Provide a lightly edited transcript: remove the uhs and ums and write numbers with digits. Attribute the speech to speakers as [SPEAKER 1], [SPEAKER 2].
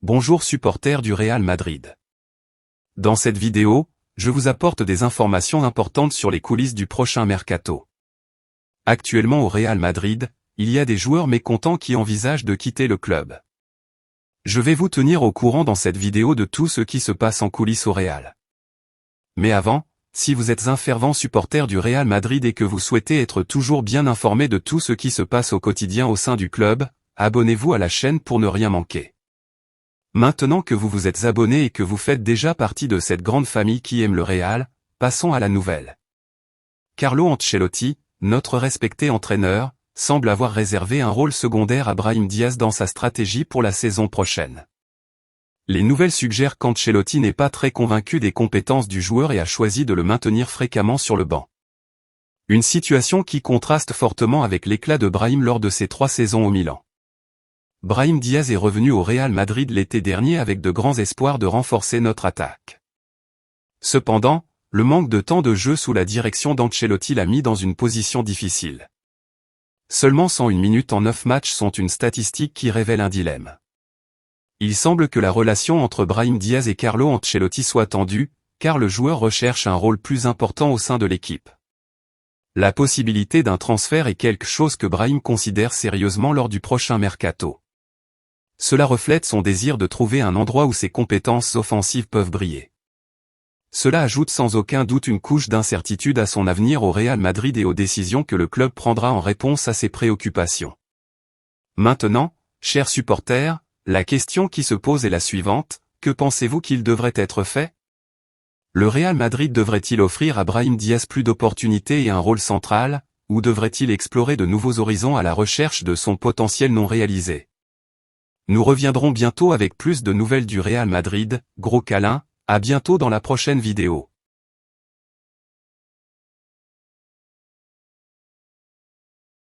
[SPEAKER 1] Bonjour supporters du Real Madrid. Dans cette vidéo, je vous apporte des informations importantes sur les coulisses du prochain mercato. Actuellement au Real Madrid, il y a des joueurs mécontents qui envisagent de quitter le club. Je vais vous tenir au courant dans cette vidéo de tout ce qui se passe en coulisses au Real. Mais avant, si vous êtes un fervent supporter du Real Madrid et que vous souhaitez être toujours bien informé de tout ce qui se passe au quotidien au sein du club, abonnez-vous à la chaîne pour ne rien manquer. Maintenant que vous vous êtes abonné et que vous faites déjà partie de cette grande famille qui aime le Real, passons à la nouvelle. Carlo Ancelotti, notre respecté entraîneur, semble avoir réservé un rôle secondaire à Brahim Diaz dans sa stratégie pour la saison prochaine. Les nouvelles suggèrent qu'Ancelotti n'est pas très convaincu des compétences du joueur et a choisi de le maintenir fréquemment sur le banc. Une situation qui contraste fortement avec l'éclat de Brahim lors de ses 3 saisons au Milan. Brahim Diaz est revenu au Real Madrid l'été dernier avec de grands espoirs de renforcer notre attaque. Cependant, le manque de temps de jeu sous la direction d'Ancelotti l'a mis dans une position difficile. Seulement 101 minutes en 9 matchs sont une statistique qui révèle un dilemme. Il semble que la relation entre Brahim Diaz et Carlo Ancelotti soit tendue, car le joueur recherche un rôle plus important au sein de l'équipe. La possibilité d'un transfert est quelque chose que Brahim considère sérieusement lors du prochain mercato. Cela reflète son désir de trouver un endroit où ses compétences offensives peuvent briller. Cela ajoute sans aucun doute une couche d'incertitude à son avenir au Real Madrid et aux décisions que le club prendra en réponse à ses préoccupations. Maintenant, chers supporters, la question qui se pose est la suivante: que pensez-vous qu'il devrait être fait? Le Real Madrid devrait-il offrir à Brahim Diaz plus d'opportunités et un rôle central, ou devrait-il explorer de nouveaux horizons à la recherche de son potentiel non réalisé? Nous reviendrons bientôt avec plus de nouvelles du Real Madrid. Gros câlin, à bientôt dans la prochaine vidéo.